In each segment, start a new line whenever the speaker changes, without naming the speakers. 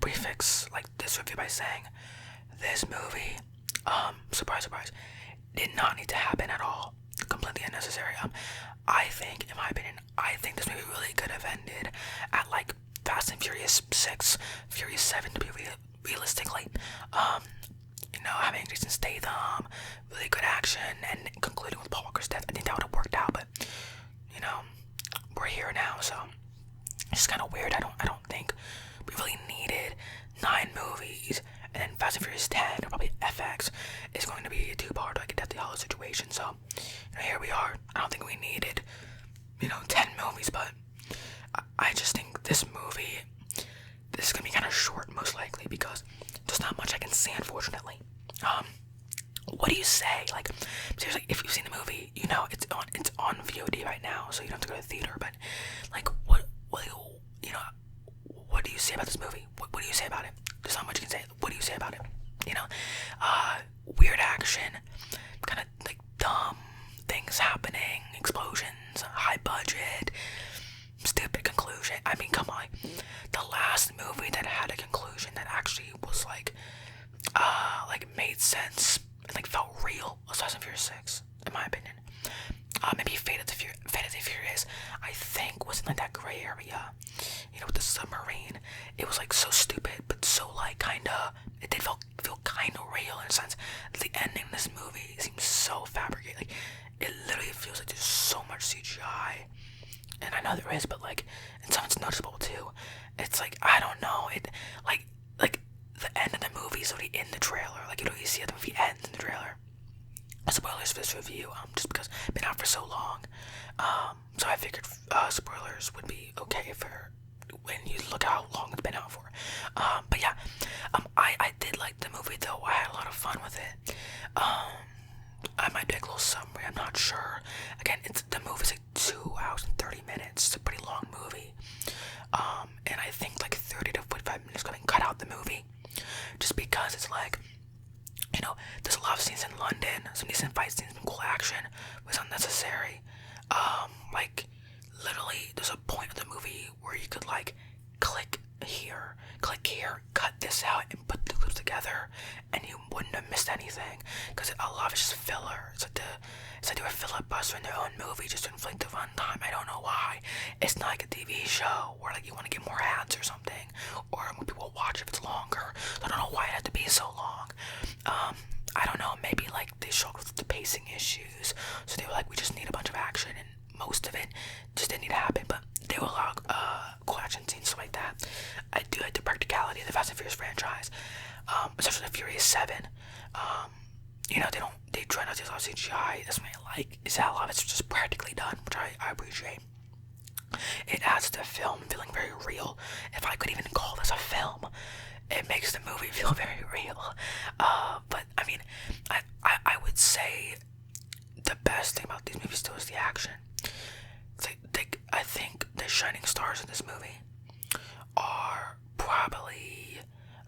prefix like this review by saying this movie, surprise, surprise, did not need to happen at all. Completely unnecessary. I think, in my opinion, I think this movie really could have ended at like Fast and Furious 6, Furious 7 to be realistically. Having Jason Statham, really good action, and concluding with Paul Walker's death. I think that would have worked out, but we're here now, so it's just kind of weird. I don't think we really needed 9 movies, and then Fast and Furious 10 or probably FX is going to be a 2-part like a Deathly Hallows situation. So here we are. I don't think we needed 10 movies, but I just think this is gonna be kind of short, most likely, because there's not much I can say, unfortunately. What do you say? Like, seriously, if you've seen the movie, it's on VOD right now, so you don't have to go to the theater. But like, what do you say about this movie? What do you say about it? There's not much you can say. What do you say about it? Weird action, kind of like dumb things happening, explosions, high budget, stupid conclusion. I mean, come on. The last movie that had a conclusion that actually was like made sense and like felt real was Fast and Furious 6, in my opinion. Maybe Fate of the Furious, I think, was in like that gray area, with the submarine. It was like so stupid, but so like it did feel kind of real in a sense. The ending of this movie seems so fabricated. Like, it literally feels like there's so much CGI, and I know there is, but like, and some it's noticeable too. It's like, I don't know, it like the end of the movie is already in the trailer. Like, you see how the movie ends in the trailer. Spoilers for this review, just because it's been out for so long. So I figured spoilers would be okay for when you look at how long it's been out for. But yeah, I did like the movie though. I had a lot of fun with it. I might do a little summary, I'm not sure. Again, the movie's like 2 hours and 30 minutes. It's a pretty long movie. And I think like 30 to 45 minutes gonna cut out the movie, just because it's like, there's a lot of scenes in London, some decent fight scenes, some cool action, was unnecessary. Like, literally, there's a point of the movie where you could like click here, cut this out, and put the clips together, and you wouldn't have missed anything, because a lot of it's just filler. It's like they were filibuster in their own movie just to inflate the runtime. I don't know why. It's not like a TV show where like you want to get more ads or something, or more people watch if it's longer. So I don't know why it had to be so long. I don't know, maybe like they struggled with the pacing issues, so they were like, we just need a bunch of action, and most of it just didn't need to happen, but there were a lot of cool action scenes, stuff like that. I do like the practicality of the Fast and Furious franchise, especially the Furious 7. They try not to use a lot of CGI. That's what I like, is that a lot of it's just practically done, which I appreciate. It adds to the film feeling very real, if I could even call this a film. It makes the movie feel very real. But I mean, I would say the best thing about these movies still is the action. I think the shining stars in this movie are probably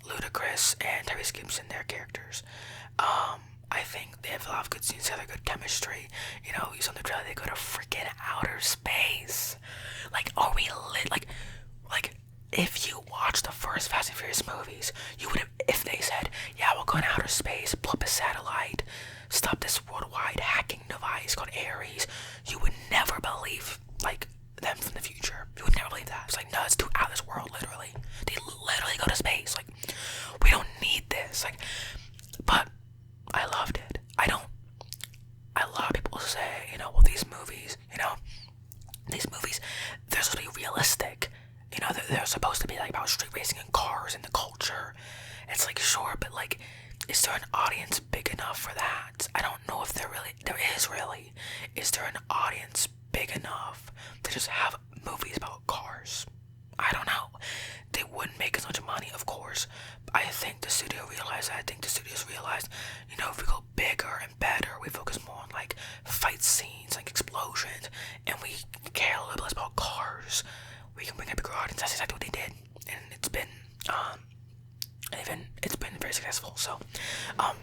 Ludacris and Tyrese Gibson, their characters. I think they have a lot of good scenes together, good chemistry. You saw in the trailer, they go to freaking outer space. Like, are we lit? Like, if you watch the first Fast and Furious movies, you would have, if they said, yeah, we'll go in outer space, blow up a satellite, stop this worldwide hacking device called Ares, you would never believe, like, them from the future. You would never believe that. It's like, no, it's too out of this world, literally. They literally go to space. Like, we don't need this. Like, but I loved it. A lot of people say, well, these movies, they're supposed to be realistic. They're supposed to be like about street racing and cars and the culture. It's like, sure, but like, is there an audience big enough for that? I don't know if there is really. Is there an audience big enough to just have movies about cars? I don't know. They wouldn't make as much money, of course. I think the studio realized that. I think the studios realized, if we go bigger and better, we focus more on like fight scenes, like explosions, and we care a little bit less about cars, we can bring a bigger audience. That's exactly what they did, and it's been very successful. So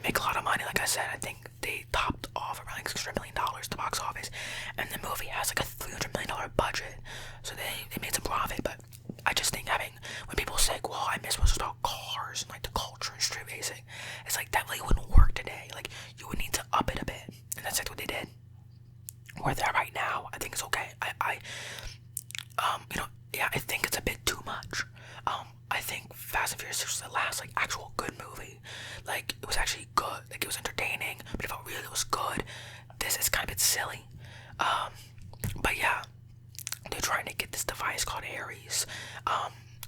make a lot of money. Like I said, I think they topped off around like $600 million at the box office, and the movie has like a $300 million budget, so they made some profit. But I just think when people say, well, I miss what's about characters and like the culture and street racing. It's like that really wouldn't work today. Like you would need to up it a bit, and that's like what they did. Where they're right now, I think it's okay. I think it's a bit too much. I think Fast and Furious was the last like actual good movie. Like it was actually good. Like it was entertaining, but if it really was good, this is kind of a bit silly. But yeah, they're trying to get this device called Ares,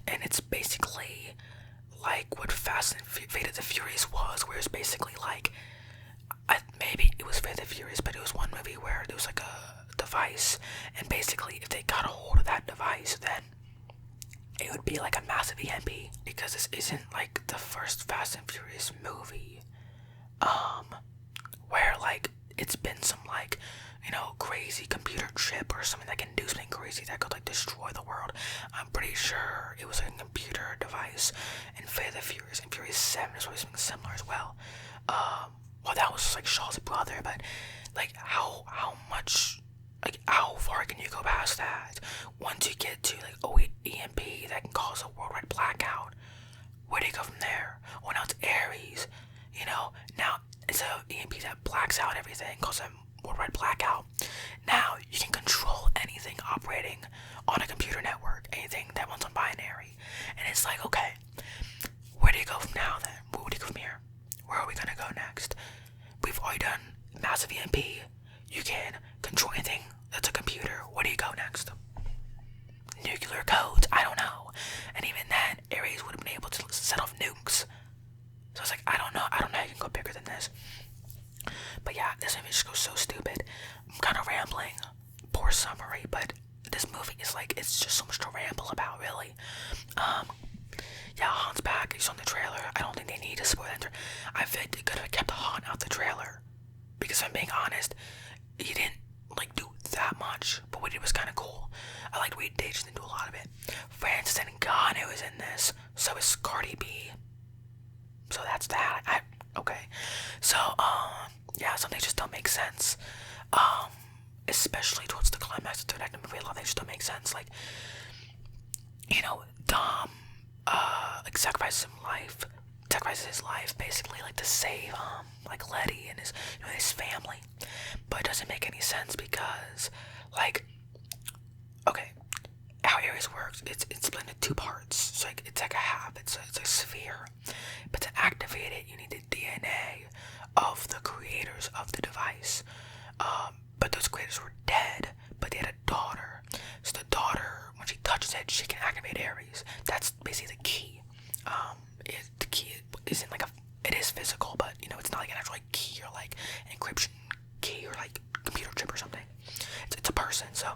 and it's basically like what Fast and Fate of the Furious was, where it's basically like, maybe it was Fate of the Furious, but it was one movie where there was like a device, and basically if they got a hold of that device, then it would be like a massive EMP, because this isn't like the first Fast and Furious movie, where like it's been some like, crazy computer chip or something that can do something crazy that could like destroy the world. I'm pretty sure it was a computer device in Fate of the Furious, and Furious 7 is something similar as well. Well, that was like Shaw's brother, but like how much, like how far can you go past that? Once you get to like EMP that can cause a worldwide blackout, where do you go from there? Well, now it's Ares, now it's a EMP that blacks out everything, causes a worldwide blackout. Now you can control anything operating on a computer network, anything that runs on binary, and it's like, okay, where do you go from now then? Where do you go from here? Where are we gonna go next? We've already done massive EMP. You can control anything that's a computer. Where do you go next? Nuclear codes? I don't know. And even then, Ares would have been able to set off nukes. So it's like, I don't know how you can go bigger than this. But yeah, this movie just goes so stupid. I'm kind of rambling. Poor summary, but this movie is like, it's just so much to ramble about, really. Yeah, Han's back. He's on the trailer. I don't think they need to spoil that. I feel like they could have kept Han out the trailer, because if I'm being honest, he didn't like do that much, but what he did was kind of cool. I liked Wade Dage didn't do a lot of it. Francis and Ngannou is in this, so is Cardi B. So that's that. Okay. So yeah, some things just don't make sense. Especially towards the climax of the third act of the movie, a lot of things just don't make sense. Like, Dom sacrifices his life basically, like to save like Letty and his family. But it doesn't make any sense because, like, okay, how Ares works, it's split into two parts. So like, it's like a half, it's a sphere. But to activate it, you need the DNA of the creators of the device. But those creators were dead, but they had a daughter. So the daughter, when she touches it, she can activate Ares. That's basically the key. The key isn't like it is physical, but it's not like an actual like key or like encryption key or like computer chip or something. It's a person. So,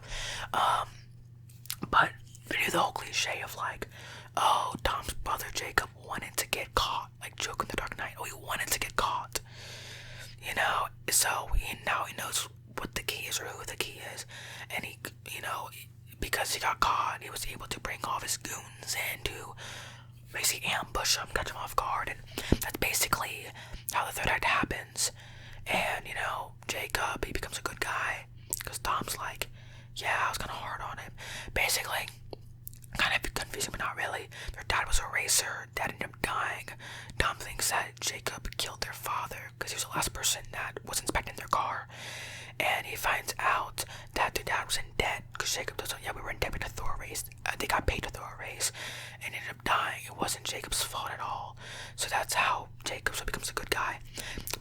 but they do the whole cliche of like, oh, Tom's brother Jacob wanted to get caught, like Joker in the Dark Knight. Oh, he wanted to get caught. So now he knows what the key is or who the key is, and he, because he got caught, he was able to bring all of his goons in to basically ambush him, catch him off guard, and that's basically how the third act happens. And Jacob, he becomes a good guy because Tom's like, yeah, I was kind of hard on him. Basically, kind of confusing, but not really. Their dad was a racer. Dad ended up dying. Tom thinks that Jacob killed their father because he was the last person that was inspecting their car. And he finds out that their dad was in debt because Jacob doesn't. Yeah, we were in debt to throw a race. They got paid to throw a race and ended up dying. It wasn't Jacob's fault at all. So that's how Jacob becomes a good guy.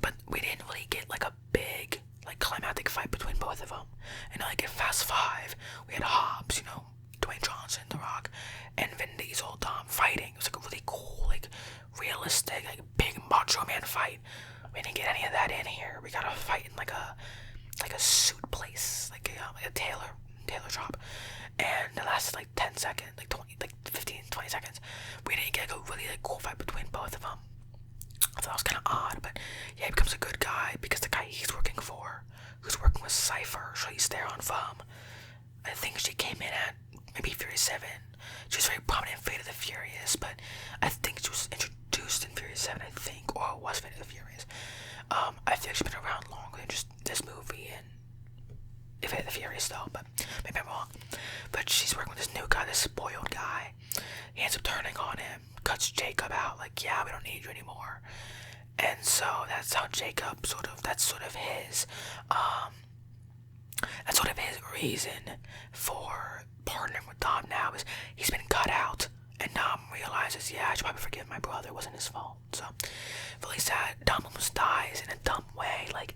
But we didn't really get like a big like climactic fight between both of them. And like in Fast 5, we had Hobbs, Dwayne Johnson, The Rock, and Vin Diesel, fighting. It was like a really cool, like realistic, like big macho man fight. We didn't get any of that in here. We got a fight in like a suit place, like a tailor shop, and it lasted like 10 seconds, like 15-20 seconds. We didn't get a really like cool fight between both of them. I thought that was kind of odd, but yeah, he becomes a good guy because the guy he's working for, who's working with Cypher, she's there on FUM. I think she came in at maybe Furious 7. She was very prominent in Fate of the Furious, but I think she was introduced in Furious 7, I think, or it was Fate of the Furious. I feel like she's been around longer than just this movie and Fate of the Furious, though, but maybe I'm wrong. But she's working with this new guy, this spoiled guy. He ends up turning on him cuts Jacob out. Like, yeah, we don't need you anymore. And so that's how Jacob that's sort of his reason for partnering with Dom now, is he's been cut out. And Dom realizes, yeah, I should probably forgive my brother. It wasn't his fault. So, really sad. Dom almost dies in a dumb way. Like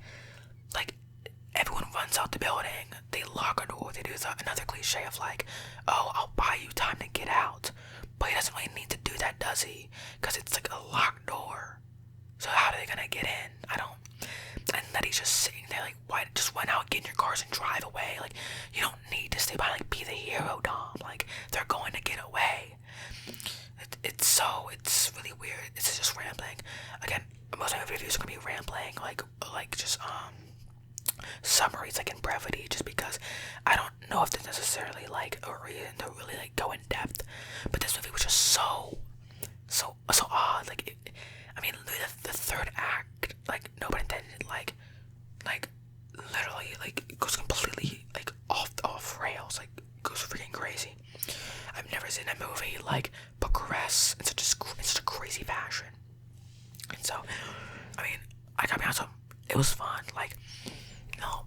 everyone runs out the building. They lock a door. They do another cliche of like, oh, I'll buy you time to get out. But he doesn't really need to do that, does he? Because it's like a locked door. So how are they gonna get in? I don't. And then he's just sitting there like, why just run out, get in your cars and drive away? Like, you don't need to stay behind. Like, be the hero, Dom. Like, they're going to get away. It's really weird. It's just rambling. Again, most of my videos are gonna be rambling, like just summaries, like in brevity, just because I don't know if there's necessarily like a reason to really like go in depth. But this movie was just so odd. Like, I mean, the third act, like, no pun intended, like literally, like, it goes completely like off rails. Like, it goes freaking crazy. I've never seen a movie like progress in such a crazy fashion. And so, I mean, I gotta be honest, it was fun. Like, you know,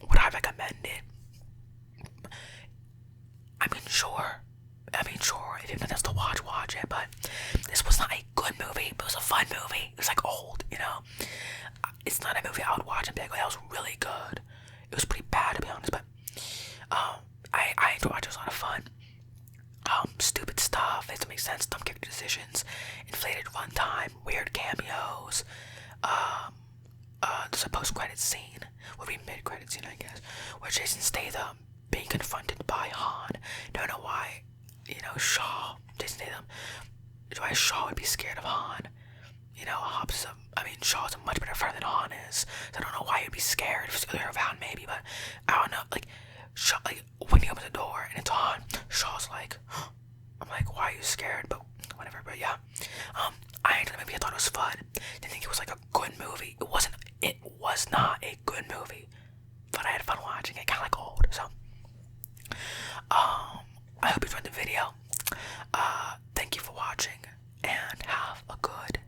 would I recommend it? I mean, sure. If you have nothing else to watch it. But this was not a good movie, but it was a fun movie. It was like old, you know. It's not a movie I would watch and be like, oh, that was really good. It was pretty bad, to be honest, but I enjoyed it. It was a lot of fun. Stupid stuff, it doesn't make sense, dumb character decisions, inflated runtime, weird cameos. There's a post-credit scene, would be mid-credit scene, I guess, where Jason Statham being confronted by Han. Don't know why, Shaw would be scared of Han. Shaw's a much better friend than Han is, so I don't know why he'd be scared. If it's of Han, maybe, but I don't know. Like, Shaw, like, when he opens the door and it's Han, Shaw's like, I'm like, why are you scared? But whatever. But yeah, I enjoyed the movie. I thought it was fun. Didn't think it was like a good movie. It was not a good movie, but I had fun watching it. Kind of like old. So, I hope you enjoyed the video. Thank you for watching, and have a good